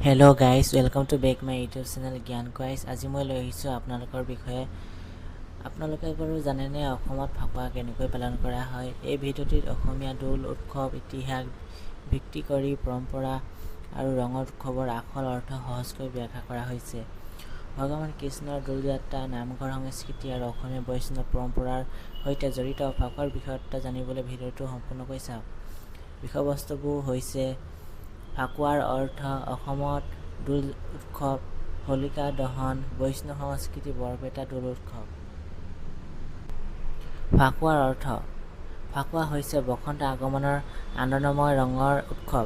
Hello' guys, welcome to back my YouTube channel জ্ঞান guys. আজি মই লৈ আহিছোঁ আপোনালোকৰ বিষয়ে। আপোনালোকে বাৰু জানেনে অসমত ফাকুৱা কেনেকৈ পালন কৰা হয়? এই ভিডিঅ'টিত অসমীয়া দৌল উৎসৱ, ইতিহাস ভিত্তি কৰি পৰম্পৰা আৰু ৰঙৰ উৎসৱৰ আচল অৰ্থ সহজকৈ ব্যাখ্যা কৰা হৈছে। ভগৱান কৃষ্ণৰ দৌলযাত্ৰা, নামঘৰ সংস্কৃতি আৰু অসমীয়া বৈষ্ণৱ পৰম্পৰাৰ সৈতে জড়িত ফাকুৱাৰ বিষয়ে জানিবলৈ ভিডিঅ'টো সম্পূৰ্ণকৈ চাওক। বিষয়বস্তুবোৰ হৈছে: ফাকুৱাৰ অৰ্থ, অসমত দৌল উৎসৱ, হোলিকা দহন, বৈষ্ণৱ সংস্কৃতি, বৰপেটা দৌল উৎসৱ। ফাকুৱাৰ অৰ্থ: ফাকুৱা হৈছে বসন্ত আগমনৰ আনন্দময় ৰঙৰ উৎসৱ,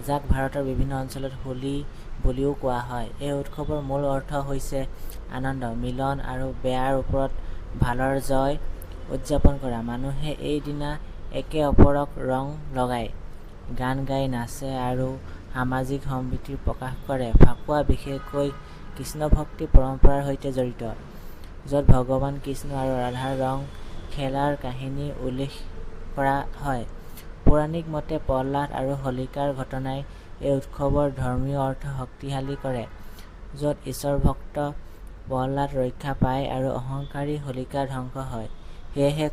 যাক ভাৰতৰ বিভিন্ন অঞ্চলত হোলী বুলিও কোৱা হয়। এই উৎসৱৰ মূল অৰ্থ হৈছে আনন্দ, মিলন আৰু বেয়াৰ ওপৰত ভালৰ জয় উদযাপন কৰা। মানুহে এই দিনা একে অপৰক ৰং লগায়, গান গাই নাচে আৰু সামাজিক সম্প্ৰীতি প্ৰকাশ কৰে। ফাকুৱা বিশেষকৈ কৃষ্ণভক্তি পৰম্পৰাৰ সৈতে জড়িত, য'ত ভগৱান কৃষ্ণ আৰু ৰাধাৰ ৰং খেলাৰ কাহিনী উল্লেখ কৰা হয়। পৌৰাণিক মতে প্ৰহ্লাদ আৰু হোলিকাৰ ঘটনাই এই উৎসৱৰ ধৰ্মীয় অৰ্থ শক্তিশালী কৰে, য'ত ঈশ্বৰভক্ত প্ৰহ্লাদ ৰক্ষা পায় আৰু অহংকাৰী হোলিকা ধ্বংস হয়। সেয়েহে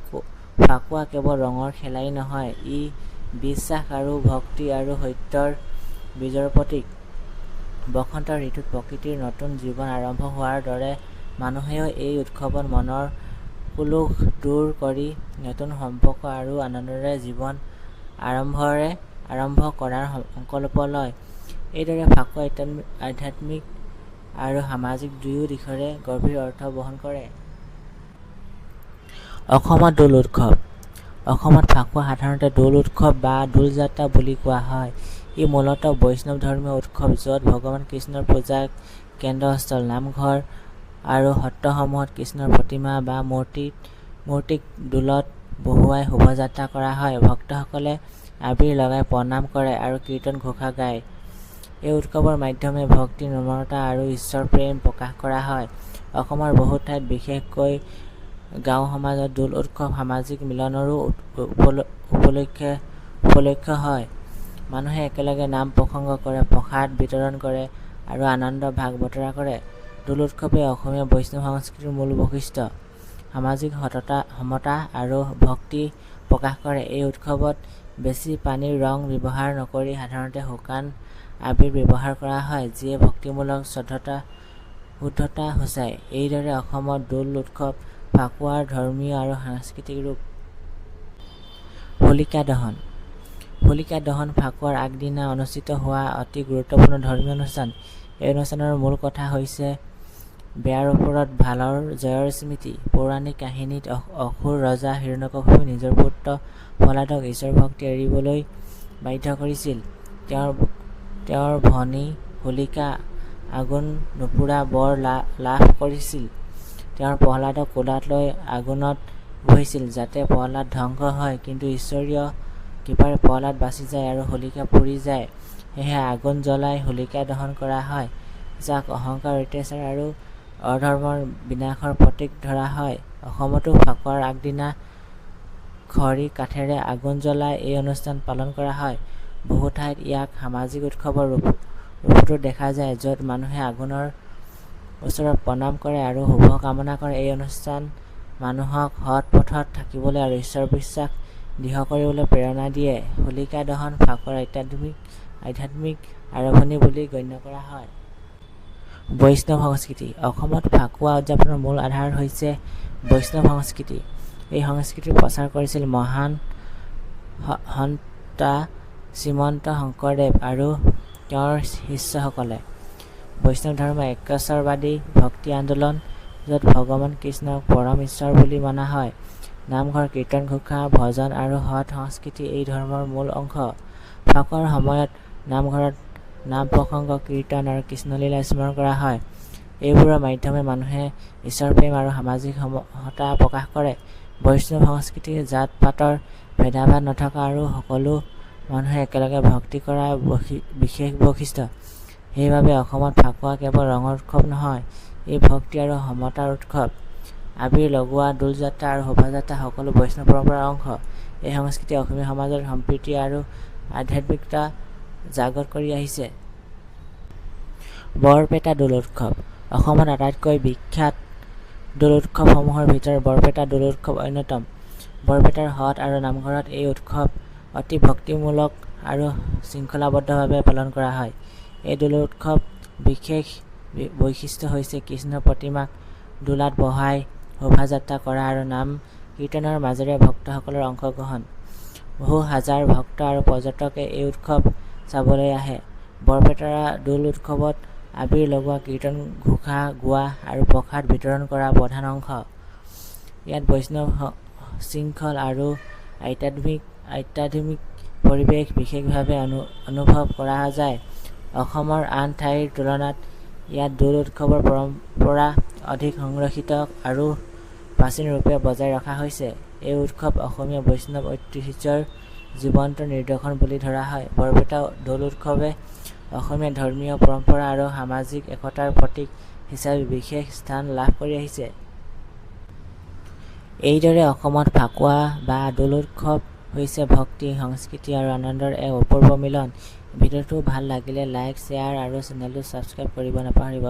ফাকুৱা কেৱল ৰঙৰ খেলাই নহয়, ই বিশ্বাস আৰু ভক্তি আৰু সত্যৰ বিজয়ৰ প্ৰতীক। বসন্ত ঋতুত প্ৰকৃতিৰ নতুন জীৱন আৰম্ভ হোৱাৰ দৰে মানুহেও এই উৎসৱত মনৰ কোলোহ দূৰ কৰি নতুন সম্পৰ্ক আৰু আনন্দৰে জীৱন আৰম্ভ কৰাৰ সংকল্প লয়। এইদৰে ফাকুৱা আধ্যাত্মিক আৰু সামাজিক দুয়ো দিশৰে গভীৰ অৰ্থ বহন কৰে। অসমত দৌল উৎসৱ: অসমত ফাকুৱা সাধাৰণতে দৌল উৎসৱ বা দৌলযাত্ৰা বুলি কোৱা হয়। ই মূলতঃ বৈষ্ণৱ ধৰ্মীয় উৎসৱ, য'ত ভগৱান কৃষ্ণৰ পূজা কেন্দ্ৰস্থল। নামঘৰ আৰু সত্ৰসমূহত কৃষ্ণৰ প্ৰতিমা বা মূৰ্তিক দৌলত বহুৱাই শোভাযাত্ৰা কৰা হয়। ভক্তসকলে আবিৰ লগাই প্ৰণাম কৰে আৰু কীৰ্তন ঘোষা গায়। এই উৎসৱৰ মাধ্যমে ভক্তি, নম্ৰতা আৰু ঈশ্বৰ প্ৰেম প্ৰকাশ কৰা হয়। অসমৰ বহু ঠাইত, বিশেষকৈ গাঁও সমাজত দৌল উৎসৱ সামাজিক মিলনৰো উপলক্ষ হয়। মানুহে একেলগে নাম প্ৰসংগ কৰে, প্ৰসাদ বিতৰণ কৰে আৰু আনন্দ ভাগ বতৰা কৰে। দৌল উৎসৱে অসমীয়া বৈষ্ণৱ সংস্কৃতিৰ মূল বৈশিষ্ট্য, সামাজিক সমতা আৰু ভক্তি প্ৰকাশ কৰে। এই উৎসৱত বেছি পানীৰ ৰং ব্যৱহাৰ নকৰি সাধাৰণতে শুকান আবিৰ ব্যৱহাৰ কৰা হয়, যিয়ে ভক্তিমূলক শুদ্ধতা সূচায়। এইদৰে অসমত দৌল উৎসৱ ফাকুৱাৰ ধৰ্মীয় আৰু সাংস্কৃতিক ৰূপ। হোলিকা দহন: হোলিকা দহন ফাকুৱাৰ আগদিনা অনুষ্ঠিত হোৱা অতি গুৰুত্বপূৰ্ণ ধৰ্মীয় অনুষ্ঠান। এই অনুষ্ঠানৰ মূল কথা হৈছে বেয়াৰ ওপৰত ভালৰ জয়ৰ স্মৃতি। পৌৰাণিক কাহিনীত অসুৰ ৰজা হিৰণ্যকশিপুৱে নিজৰ পুত্ৰ প্ৰহ্লাদক ঈশ্বৰ ভক্তি এৰিবলৈ বাধ্য কৰিছিল। তেওঁৰ ভনী হোলিকা আগুন নুপুৰা বৰ লাভ কৰিছিল। তেওঁ প্ৰহ্লাদক কোলাত লৈ আগুনত বহিছিল, যাতে প্ৰহ্লাদ ধ্বংস হয়, কিন্তু ঈশ্বৰীয় কৃপাৰে প্ৰহ্লাদ বাচি যায় আৰু হোলিকা পুৰি যায়। সেয়েহে আগুন জ্বলাই হোলিকা দহন কৰা হয়, যাক অহংকাৰ, অত্যাচাৰ আৰু অধৰ্মৰ বিনাশৰ প্ৰতীক ধৰা হয়। অসমতো ফাকুৱাৰ আগদিনা খৰি কাঠেৰে আগুন জ্বলাই এই অনুষ্ঠান পালন কৰা হয়। বহু ঠাইত ইয়াক সামাজিক উৎসৱৰ ৰূপতো দেখা যায়, য'ত মানুহে আগুনৰ ওচৰত প্ৰণাম কৰে আৰু শুভ কামনা কৰে। এই অনুষ্ঠান মানুহক সৎ পথত থাকিবলৈ আৰু ঈশ্বৰ বিশ্বাস দৃঢ় কৰিবলৈ প্ৰেৰণা দিয়ে। হোলিকা দহন ফাকুৱাৰ আধ্যাত্মিক আৰম্ভণি বুলি গণ্য কৰা হয়। বৈষ্ণৱ সংস্কৃতি: অসমত ফাকুৱা উদযাপনৰ মূল আধাৰ হৈছে বৈষ্ণৱ সংস্কৃতি। এই সংস্কৃতিৰ প্ৰচাৰ কৰিছিল মহান সন্ত শ্ৰীমন্ত শংকৰদেৱ আৰু তেওঁৰ শিষ্যসকলে। বৈষ্ণৱ ধৰ্ম একেশ্বৰবাদী ভক্তি আন্দোলন, য'ত ভগৱান কৃষ্ণক পৰম ঈশ্বৰ বুলি মনা হয়। নামঘৰ, কীৰ্তন ঘোষা, ভজন আৰু সৎ সংস্কৃতি এই ধৰ্মৰ মূল অংশ। ফাকুৱাৰ সময়ত নামঘৰত নাম প্ৰসংগ, কীৰ্তন আৰু কৃষ্ণলীলা স্মৰণ কৰা হয়। এইবোৰৰ মাধ্যমে মানুহে ঈশ্বৰ প্ৰেম আৰু সামাজিক সমতা প্ৰকাশ কৰে। বৈষ্ণৱ সংস্কৃতি জাত-পাতৰ ভেদাভেদ নথকা আৰু সকলো মানুহে একেলগে ভক্তি কৰাৰ বিশেষ বৈশিষ্ট্য। সেইবাবে অসমত ফাকুৱা কেৱল ৰঙৰ উৎসৱ নহয়, ই ভক্তি আৰু সমতাৰ উৎসৱ। আবিৰ লগোৱা, দৌলযাত্ৰা আৰু শোভাযাত্ৰা সকলো বৈষ্ণৱ পৰম্পৰাৰ অংশ। এই সংস্কৃতিয়ে অসমীয়া সমাজত সম্প্ৰীতি আৰু আধ্যাত্মিকতা জাগ্ৰত কৰি আহিছে। বৰপেটা দৌল উৎসৱ। অসমত আটাইতকৈ বিখ্যাত দৌল উৎসৱসমূহৰ ভিতৰত বৰপেটা দৌল উৎসৱ অন্যতম। বৰপেটাৰ হ্ৰদ আৰু নামঘৰত এই উৎসৱ অতি ভক্তিমূলক আৰু শৃংখলাবদ্ধভাৱে পালন কৰা হয়। এই দৌল উৎসৱ বিশেষ বৈশিষ্ট্য হৈছে কৃষ্ণৰ প্ৰতিমাক দোলাত বহাই শোভাযাত্ৰা কৰা আৰু নাম কীৰ্তনৰ মাজেৰে ভক্তসকলৰ অংশগ্ৰহণ। বহু হাজাৰ ভক্ত আৰু পৰ্যটকে এই উৎসৱ চাবলৈ আহে। বৰপেটা দৌল উৎসৱত আবিৰ লগোৱা, কীৰ্তন ঘোষা গোৱা আৰু প্ৰসাদ বিতৰণ কৰা প্ৰধান অংশ। ইয়াত বৈষ্ণৱ শৃংখল আৰু আধ্যাত্মিক পৰিৱেশ বিশেষভাৱে অনুভৱ কৰা যায়। অসমৰ আন ঠাইৰ তুলনাত ইয়াত দৌল উৎসৱৰ পৰম্পৰা অধিক সংৰক্ষিত আৰু প্ৰাচীন ৰূপে বজাই ৰখা হৈছে। এই উৎসৱ অসমীয়া বৈষ্ণৱ ঐতিহ্যৰ জীৱন্ত নিদৰ্শন বুলি ধৰা হয়। বৰপেটা দৌল উৎসৱে অসমীয়া ধৰ্মীয় পৰম্পৰা আৰু সামাজিক একতাৰ প্ৰতীক হিচাপে বিশেষ স্থান লাভ কৰি আহিছে। এইদৰে অসমত ফাকুৱা বা দৌল উৎসৱ হৈছে ভক্তি, সংস্কৃতি আৰু আনন্দৰ এক অপূৰ্ব মিলন। ভিডিঅ'টো ভাল লাগিলে লাইক, শ্বেয়াৰ আৰু চেনেলটো ছাবস্ক্ৰাইব কৰিব নাপাহৰিব।